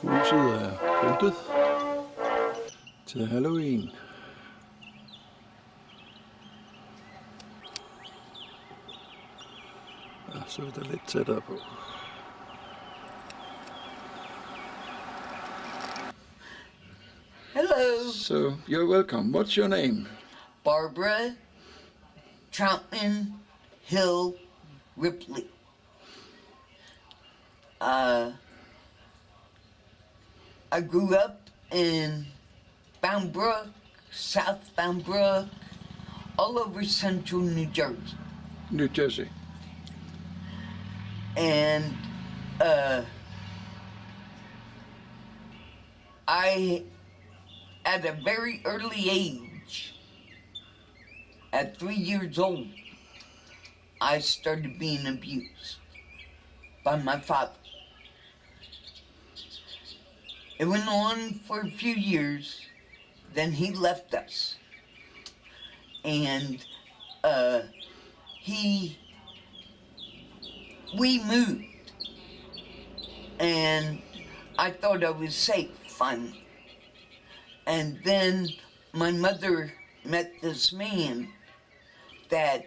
Huset er pyntet til Halloween. Ja, så er det lidt tættere på. Hello. So, you're welcome. What's your name? Barbara Troutman Hill Ripley. I grew up in Bound Brook, South Bound Brook, all over central New Jersey. New Jersey. And I, at a very early age, at 3 years old, I started being abused by my father. It went on for a few years, then he left us. And we moved. And I thought I was safe finally. And then my mother met this man that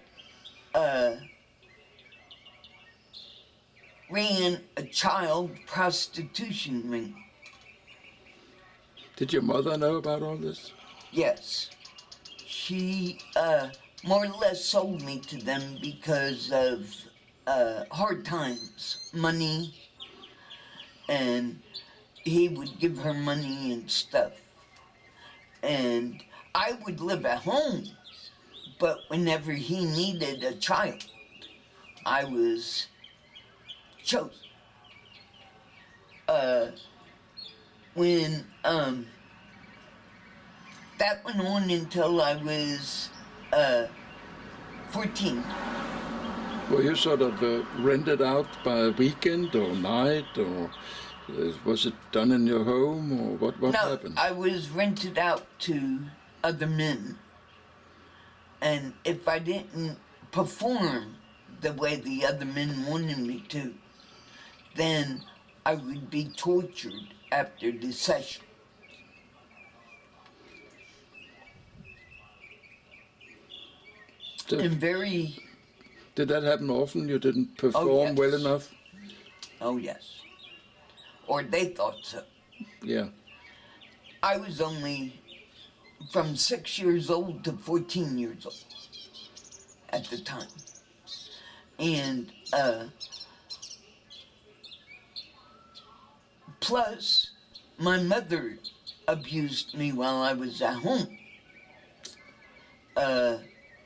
ran a child prostitution ring. Did your mother know about all this? Yes. She more or less sold me to them because of hard times, money, and he would give her money and stuff. And I would live at home, but whenever he needed a child, I was chosen. When that went on until I was 14. Were you sort of rented out by a weekend or night, or was it done in your home, or what happened? No, I was rented out to other men. And if I didn't perform the way the other men wanted me to, then I would be tortured after the session. And very... Did that happen often? You didn't perform well enough? Oh, yes. Or they thought so. Yeah. I was only from 6 years old to 14 years old at the time. And plus, my mother abused me while I was at home.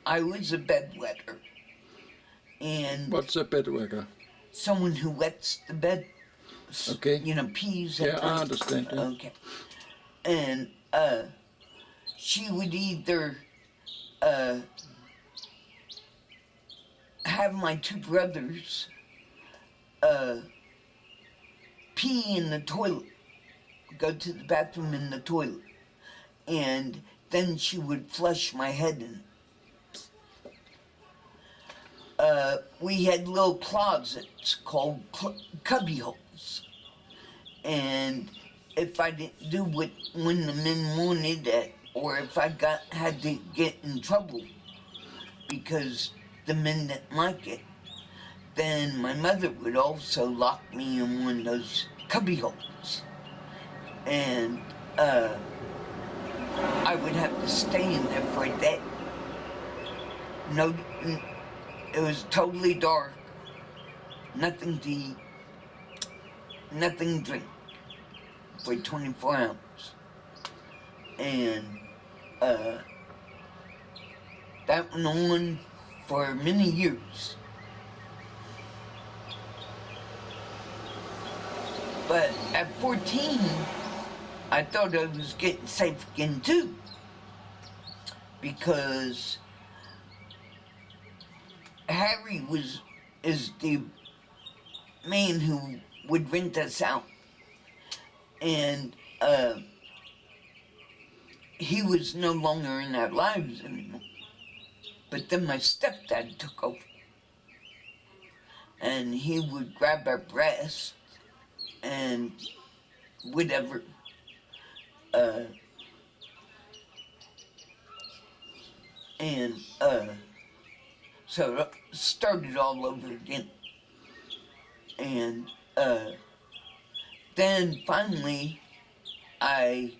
I was a bedwetter. And what's a bedwetter? Someone who wets the bed. Okay. You know, peas. Yeah, I understand. Yeah. Okay. And she would either have my two brothers pee in the toilet, go to the bathroom in the toilet, and then she would flush my head in. We had little closets called cubby holes, and if I didn't do what when the men wanted it, or if I had to get in trouble because the men didn't like it, then my mother would also lock me in one of those cubby holes, and I would have to stay in there for a day. No. It was totally dark, nothing to eat, nothing to drink for 24 hours. And that went on for many years. But at 14, I thought I was getting safe again too, because Harry is the man who would rent us out, and he was no longer in our lives anymore. But then my stepdad took over, and he would grab our breasts and whatever. Uh, and so started all over again. And then finally I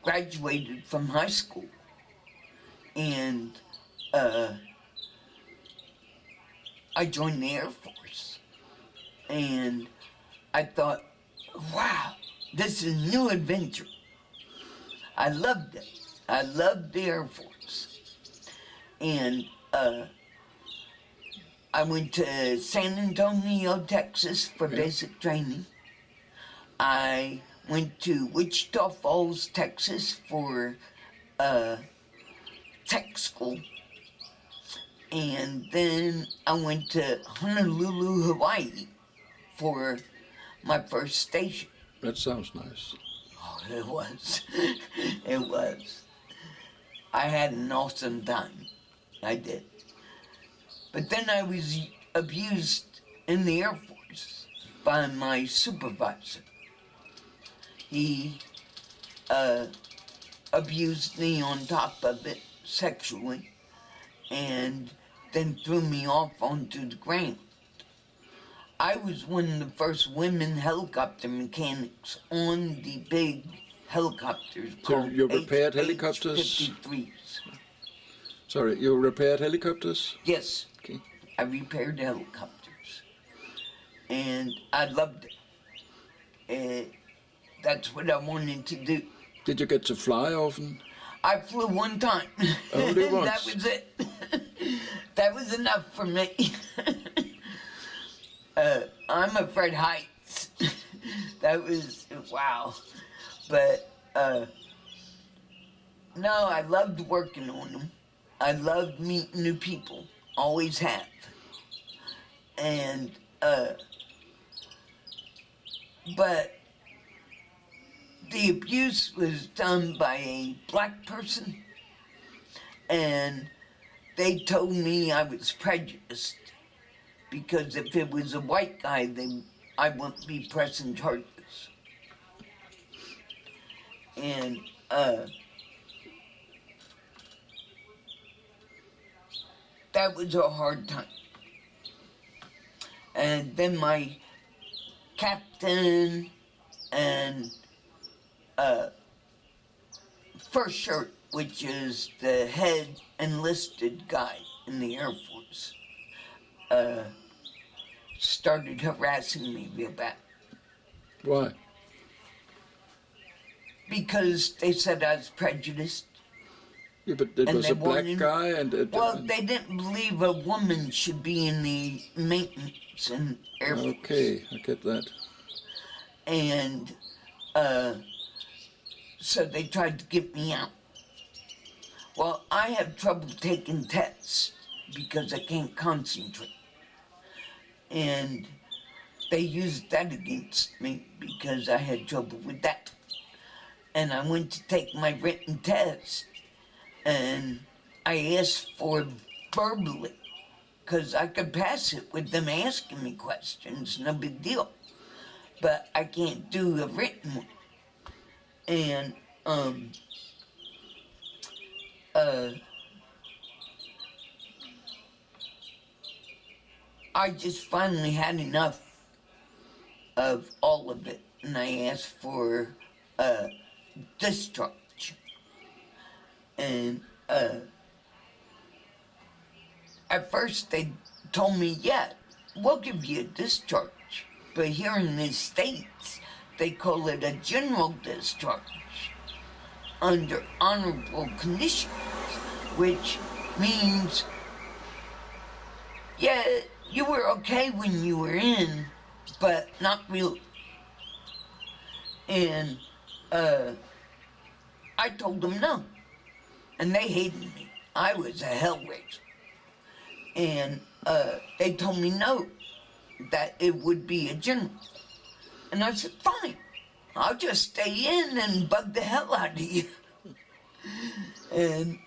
graduated from high school, and I joined the Air Force. And I thought, wow, this is a new adventure. I loved it. I loved the Air Force. And I went to San Antonio, Texas for basic training. I went to Wichita Falls, Texas for tech school. And then I went to Honolulu, Hawaii for my first station. That sounds nice. Oh, it was. It was. I had an awesome time. I did. But then I was abused in the Air Force by my supervisor. He abused me on top of it sexually, and then threw me off onto the ground. I was one of the first women helicopter mechanics on the big helicopters So called you repaired helicopters? HH-53s. Sorry, you repaired helicopters? Yes, Okay. I repaired helicopters, and I loved it. That's what I wanted to do. Did you get to fly often? I flew one time. Only once? That was it. That was enough for me. I'm afraid of heights. That was, wow. But, no, I loved working on them. I loved meeting new people. Always have. And, but the abuse was done by a black person, and they told me I was prejudiced because if it was a white guy, I wouldn't be pressing charges. And that was a hard time. And then my captain and first shirt, which is the head enlisted guy in the Air Force, started harassing me real bad. Why? Because they said I was prejudiced. Yeah, but it And was they a black wanted- guy and... Well, they didn't believe a woman should be in the maintenance and Air Force. Okay, I get that. And so they tried to get me out. Well, I have trouble taking tests because I can't concentrate. And they used that against me because I had trouble with that. And I went to take my written test, and I asked for it verbally because I could pass it with them asking me questions, no big deal. But I can't do a written one. And I just finally had enough of all of it, and I asked for discharge. And at first they told me, yeah, we'll give you a discharge. But here in the States, they call it a general discharge under honorable conditions, which means, yeah, you were okay when you were in, but not really. And I told them no, and they hated me. I was a hellraiser. And they told me no, that it would be a general. And I said, fine, I'll just stay in and bug the hell out of you. And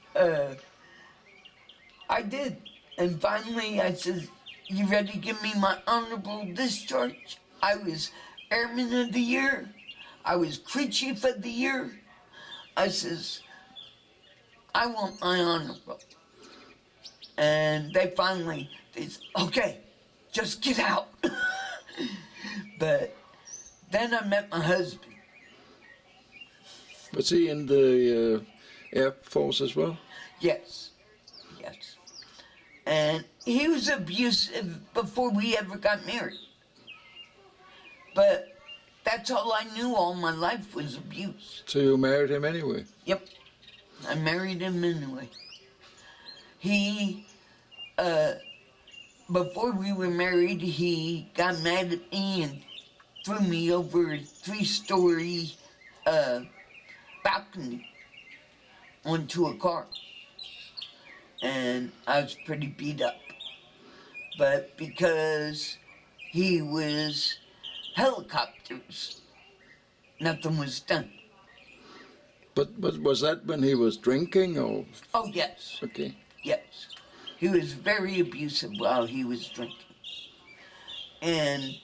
I did. And finally I said, you ready to give me my honorable discharge? I was Airman of the Year. I was crew chief of the year. I says, I want my honor roll. And they said, okay, just get out. But then I met my husband. Was he in the Air Force as well? Yes, yes. And he was abusive before we ever got married. But that's all I knew all my life was abuse. So you married him anyway? Yep, I married him anyway. He, before we were married, he got mad at me and threw me over a 3-story balcony onto a car. And I was pretty beat up. But because he was helicopters, nothing was done. But was that when he was drinking or? Oh, yes. Okay. Yes. He was very abusive while he was drinking. And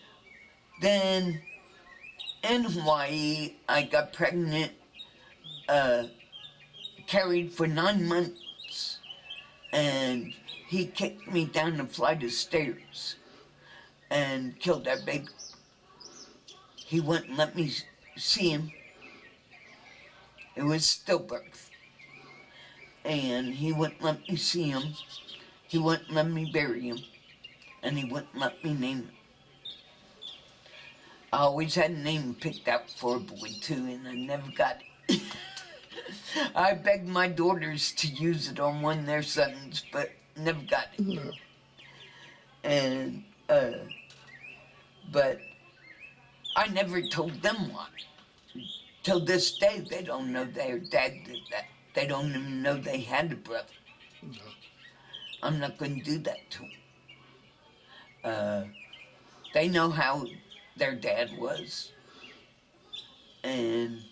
then in Hawaii, I got pregnant, carried for 9 months, and he kicked me down a flight of stairs and killed our baby. He wouldn't let me see him. It was stillbirth. And he wouldn't let me see him. He wouldn't let me bury him. And he wouldn't let me name him. I always had a name picked out for a boy too, and I never got it. I begged my daughters to use it on one of their sons, but never got it. No. And, but I never told them why. Till this day, they don't know their dad did that. They don't even know they had a brother. No. I'm not going to do that to them. They know how their dad was. And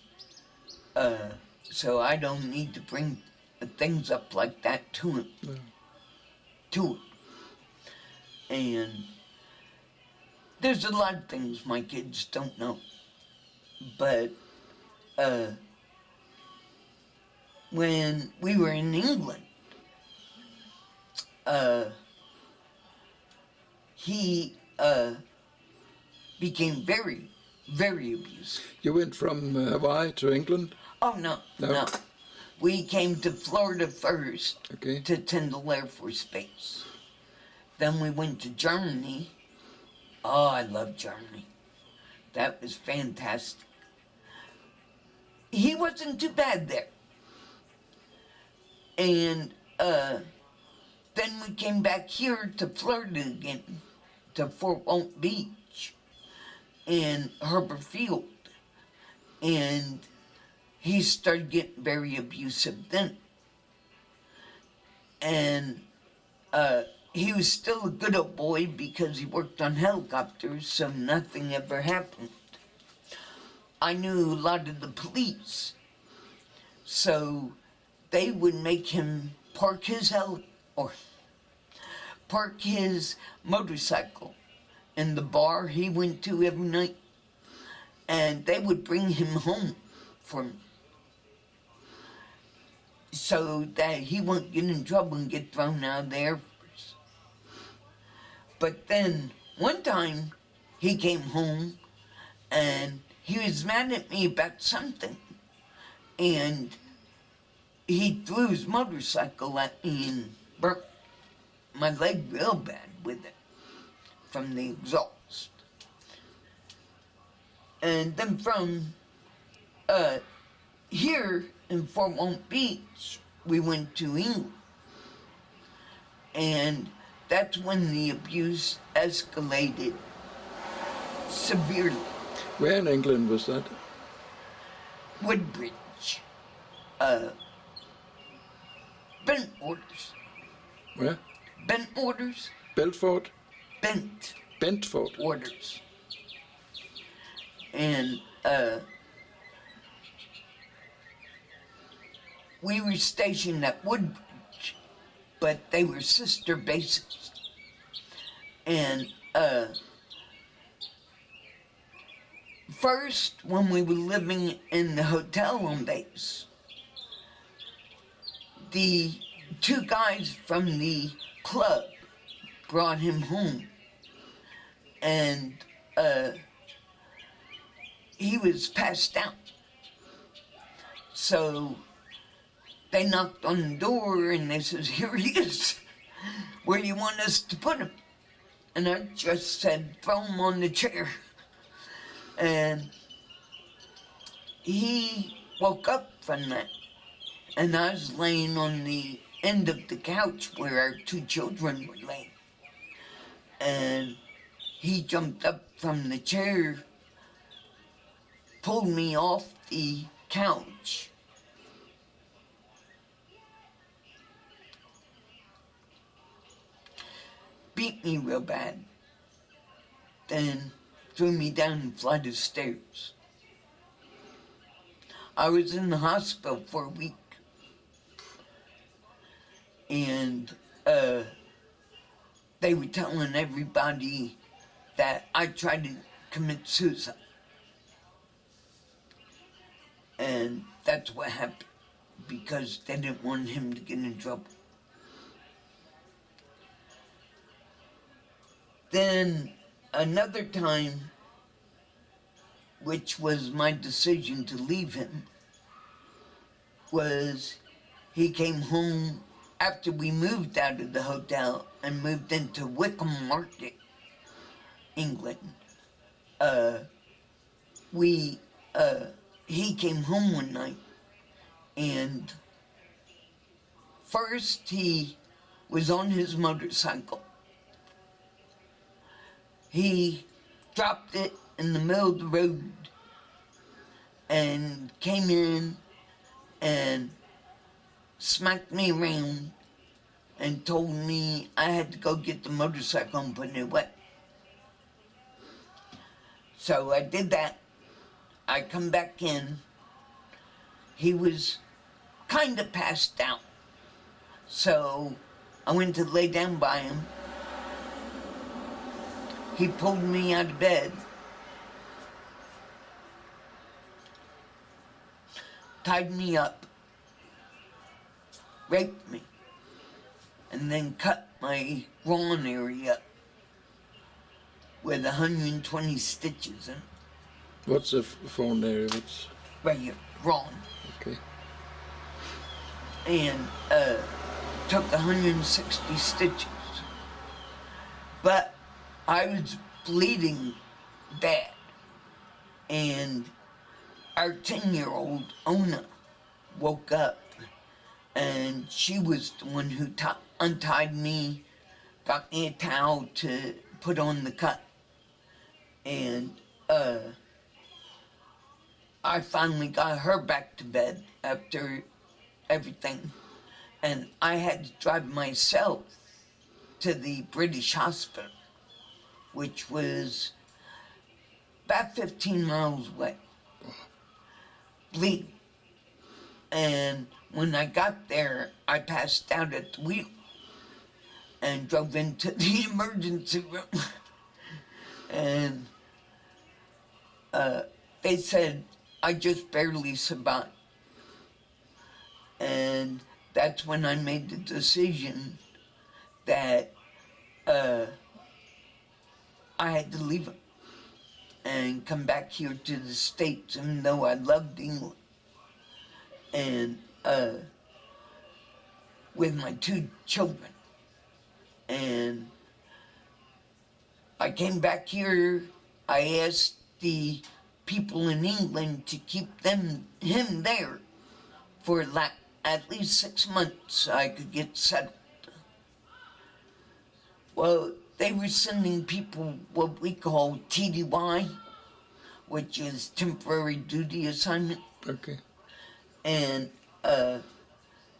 so I don't need to bring things up like that to him. No. To him. And there's a lot of things my kids don't know. But when we were in England, he became very, very abusive. You went from Hawaii to England? Oh, no, No. no. We came to Florida first Okay. to Tyndall Air Force Base. Then we went to Germany. Oh, I love Germany. That was fantastic. He wasn't too bad there. And then we came back here to Florida again, to Fort Walton Beach and Harbor Field. And he started getting very abusive then. And he was still a good old boy because he worked on helicopters, so nothing ever happened. I knew a lot of the police, so they would make him park his motorcycle in the bar he went to every night, and they would bring him home for me, so that he wouldn't get in trouble and get thrown out of the Air Force. But then one time he came home and he was mad at me about something, and he threw his motorcycle at me and burnt my leg real bad with it from the exhaust. And then from here in Fort Walton Beach, we went to England. And that's when the abuse escalated severely. Where in England was that? Woodbridge. Bent orders. Where? Bent orders. Belfort? Bent Bentford? orders. And we were stationed at Woodbridge, but they were sister bases. And First, when we were living in the hotel on base, the two guys from the club brought him home, and he was passed out. So they knocked on the door and they said, "Here he is. Where do you want us to put him?" And I just said, "Throw him on the chair." And he woke up from that. And I was laying on the end of the couch where our two children were laying. And he jumped up from the chair, pulled me off the couch, beat me real bad, then threw me down a flight of stairs. I was in the hospital for a week, and they were telling everybody that I tried to commit suicide. And that's what happened, because they didn't want him to get in trouble. Then another time, which was my decision to leave him, was he came home after we moved out of the hotel and moved into Wickham Market, England. He came home one night, and first he was on his motorcycle. He dropped it in the middle of the road and came in and smacked me around and told me I had to go get the motorcycle and put it away. So I did that. I come back in. He was kind of passed out. So I went to lay down by him. He pulled me out of bed, tied me up, raped me, and then cut my groin area up with 120 stitches in it. What's the phone area? What's Right here, groin. okay? And took 160 stitches. But I was bleeding bad. And our 10-year-old, Ona, woke up, and she was the one who untied me, got me a towel to put on the cut. And I finally got her back to bed after everything. And I had to drive myself to the British hospital, which was about 15 miles away, bleeding. And when I got there, I passed out at the wheel and drove into the emergency room. And they said I just barely survived. And that's when I made the decision that I had to leave him and come back here to the States, even though I loved England. And with my two children. And I came back here. I asked the people in England to keep him there for at least 6 months so I could get settled. Well, they were sending people what we call TDY, which is temporary duty assignment. Okay. And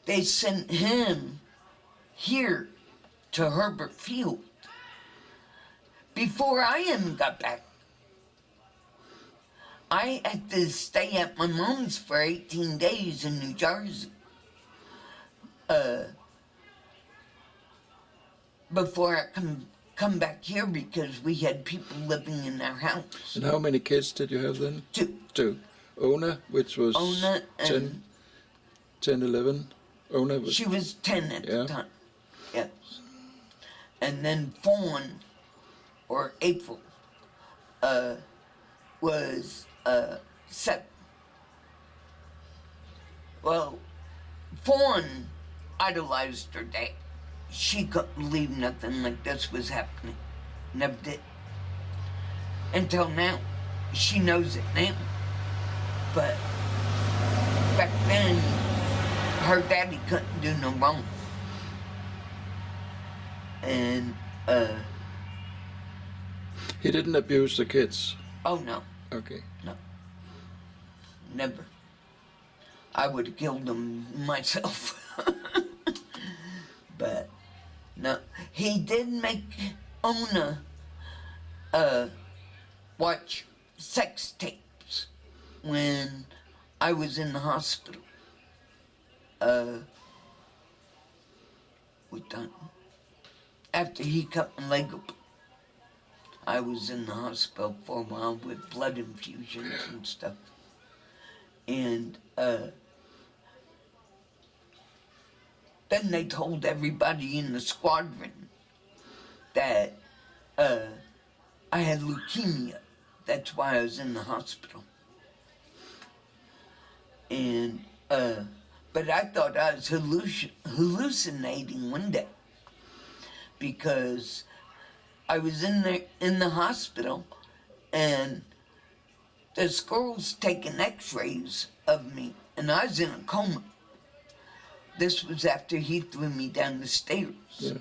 they sent him here to Herbert Field before I even got back. I had to stay at my mom's for 18 days in New Jersey before I come back here because we had people living in our house. And how many kids did you have then? Two. Two. Ona, which was Ona 10, and 11. Ona was... she was 10 at Yeah. the time. Yes. And then Fawn, or April, was 7. Well, Fawn idolized her dad. She couldn't believe nothing like this was happening. Never did. Until now. She knows it now. But back then, her daddy couldn't do no wrong. And, He didn't abuse the kids? oh no, Okay. no. Never. I would have killed them myself. But, no. He did make Ona, watch sex tapes when I was in the hospital. What time? After he cut my leg open. I was in the hospital for a while with blood infusions and stuff. And, then they told everybody in the squadron that, I had leukemia. That's why I was in the hospital. And, but I thought I was hallucinating one day. Because I was in the hospital, and the girls taking x-rays of me, and I was in a coma. This was after he threw me down the stairs. Yeah.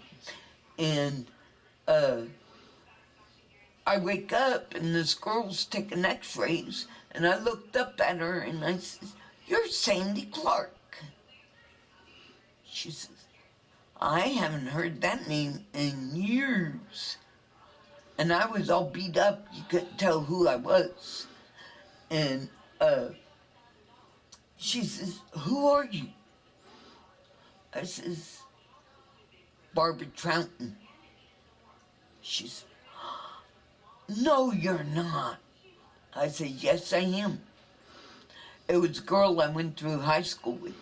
And I wake up, and this girl's taking x-rays, and I looked up at her, and I said, "You're Sandy Clark." She says, "I haven't heard that name in years." And I was all beat up. You couldn't tell who I was. And she says, "Who are you?" I says, "Barbara Troughton." She says, "No, you're not." I said, "Yes, I am." It was a girl I went through high school with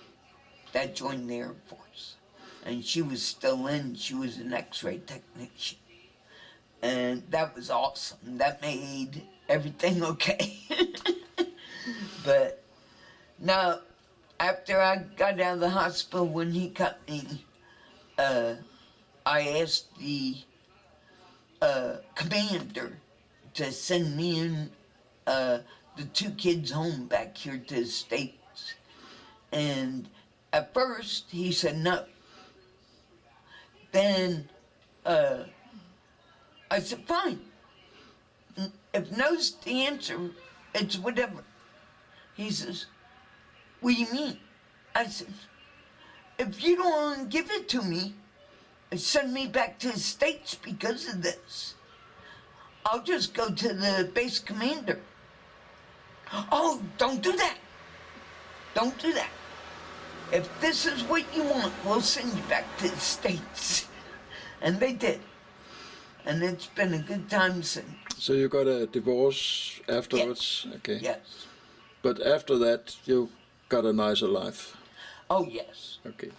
that joined the Air Force. And she was still in. She was an x-ray technician. And that was awesome. That made everything okay. But now, after I got out of the hospital when he cut me, I asked the commander to send me and the 2 kids home back here to the States. And at first, he said no. Then, I said, "Fine. If no's the answer, it's whatever." He says, "What do you mean?" I said, "If you don't want to give it to me and send me back to the States because of this, I'll just go to the base commander." "Oh, don't do that. Don't do that. If this is what you want, we'll send you back to the States." And they did. And it's been a good time since. So you got a divorce afterwards? Yes. Okay. Yes. But after that, you got a nicer life? Oh, yes. Okay.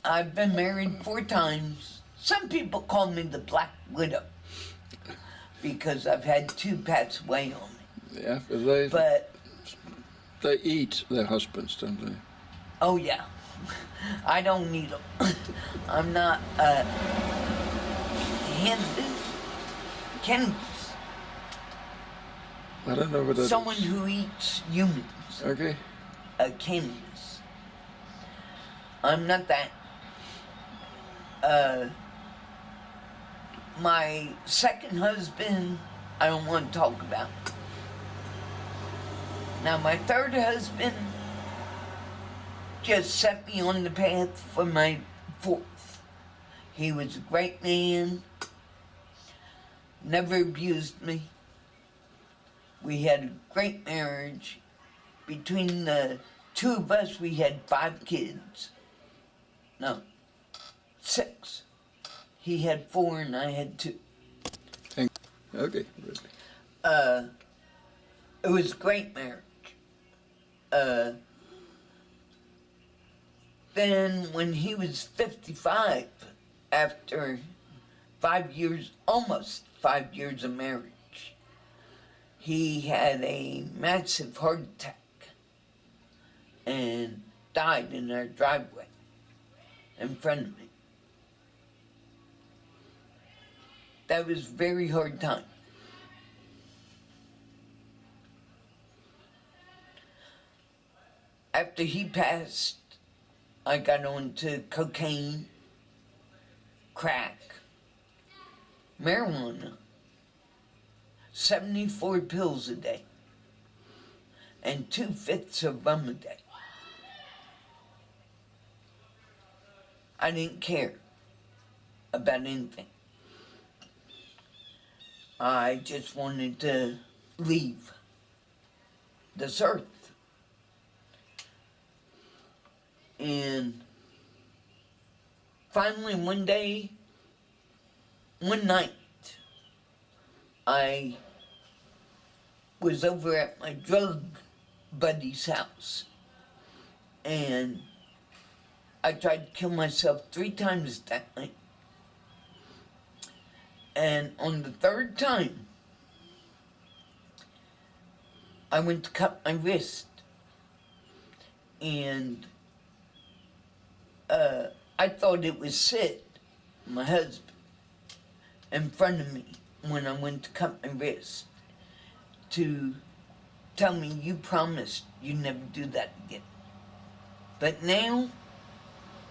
I've been married 4 times. Some people call me the Black Widow because I've had 2 pass away on me. Yeah, But, they eat their husbands, don't they? oh yeah, I don't need them. I'm not, cannibals. I don't know what that is. Someone who eats humans. Okay. Cannabis. I'm not that. My second husband, I don't want to talk about. Now, my third husband just set me on the path for my 4th. He was a great man, never abused me. We had a great marriage. Between the 2 of us, we had 5 kids. No, 6. He had 4 and I had 2. Okay, good. It was a great marriage. Then when he was 55, after 5 years, almost 5 years of marriage, he had a massive heart attack and died in our driveway in front of me. That was a very hard time. After he passed, I got onto cocaine, crack, marijuana, 74 pills a day, and 2/5 of rum a day. I didn't care about anything. I just wanted to leave this earth. And finally one night, I was over at my drug buddy's house, and I tried to kill myself 3 times that night. And on the 3rd time, I went to cut my wrist, and I thought it was Sid, my husband, in front of me when I went to cut my wrist, to tell me, you promised you'd never do that again. But now,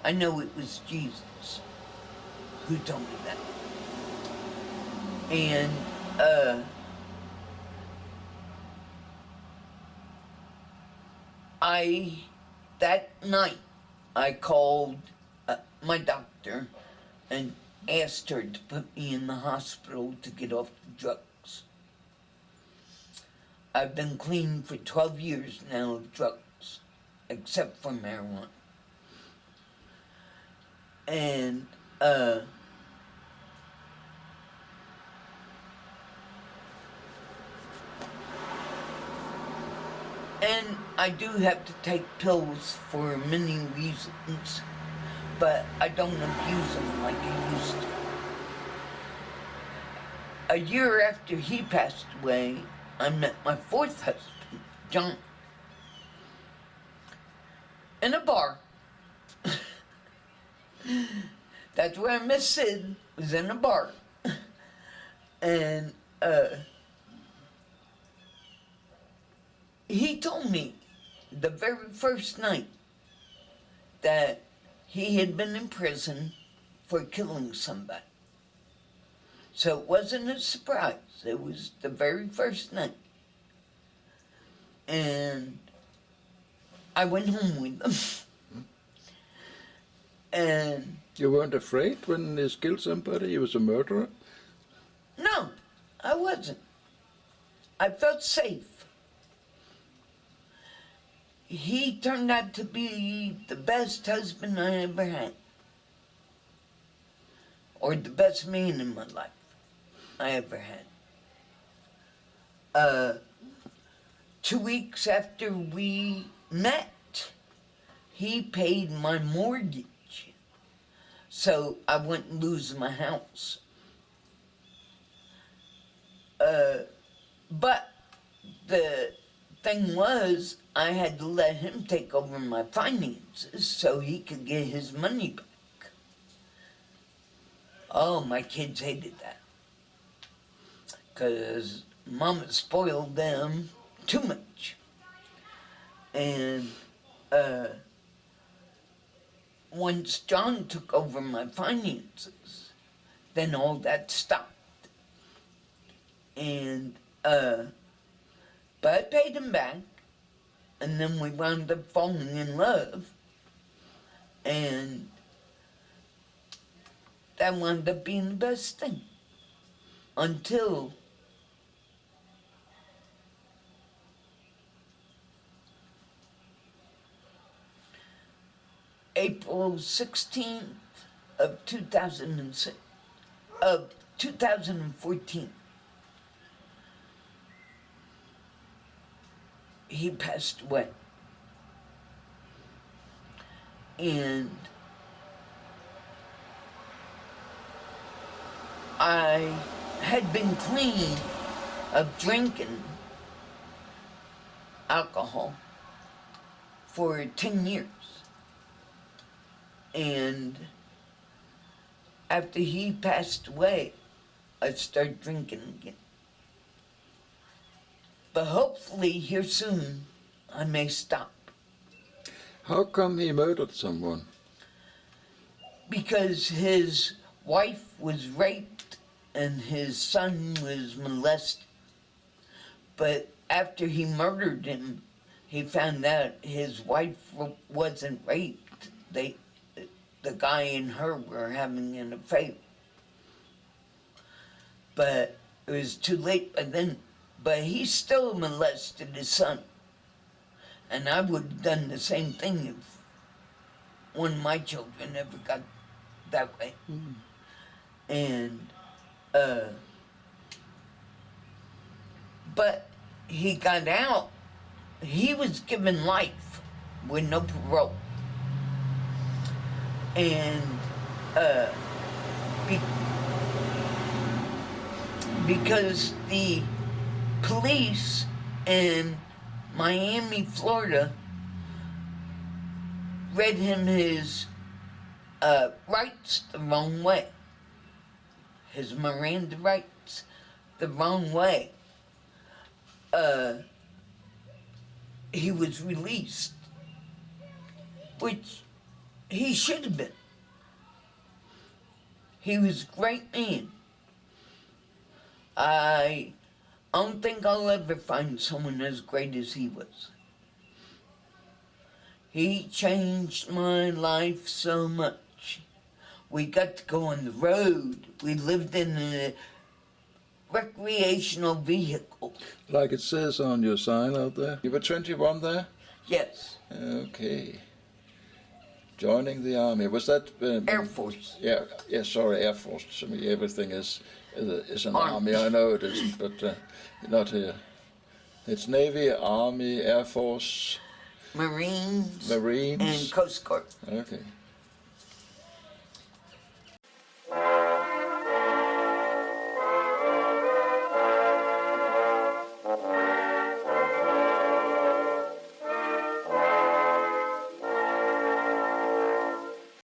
I know it was Jesus who told me that. And, that night, I called my doctor and asked her to put me in the hospital to get off the drugs. I've been clean for 12 years now of drugs, except for marijuana. And, I do have to take pills for many reasons, but I don't abuse them like I used to. A year after he passed away, I met my 4th husband, John, in a bar. That's where I met Sid, was in a bar. And, he told me the very first night that he had been in prison for killing somebody. So it wasn't a surprise. It was the very first night. And I went home with them. And You weren't afraid when he killed somebody? He was a murderer? no, I wasn't. I felt safe. He turned out to be the best husband I ever had. Or the best man in my life I ever had. 2 weeks after we met, he paid my mortgage, so I wouldn't lose my house. But the thing was, I had to let him take over my finances so he could get his money back. Oh, my kids hated that. 'Cause Mama spoiled them too much. And, once John took over my finances, then all that stopped. And, but I paid him back, and then we wound up falling in love, and that wound up being the best thing. Until April 16th of 2006. of 2014, he passed away. And I had been clean of drinking alcohol for 10 years. And after he passed away, I started drinking again. But hopefully here soon, I may stop. How come he murdered someone? Because his wife was raped and his son was molested. But after he murdered him, he found out his wife wasn't raped. The guy and her were having an affair. But it was too late by then. But he still molested his son. And I would have done the same thing if one of my children ever got that way. And, but he got out. He was given life with no parole. And, because the police in Miami, Florida, read him his rights the wrong way. His Miranda rights the wrong way. He was released, which he should have been. He was a great man. I don't think I'll ever find someone as great as he was. He changed my life so much. We got to go on the road. We lived in a recreational vehicle. Like it says on your sign out there. You were 21 there? Yes. Okay. Joining the army. Was that... Air Force. Yeah, sorry, Air Force. I mean, everything is an Army. army. I know it isn't, but not here. It's Navy, Army, Air Force, Marines. Marines. And Coast Guard. Okay.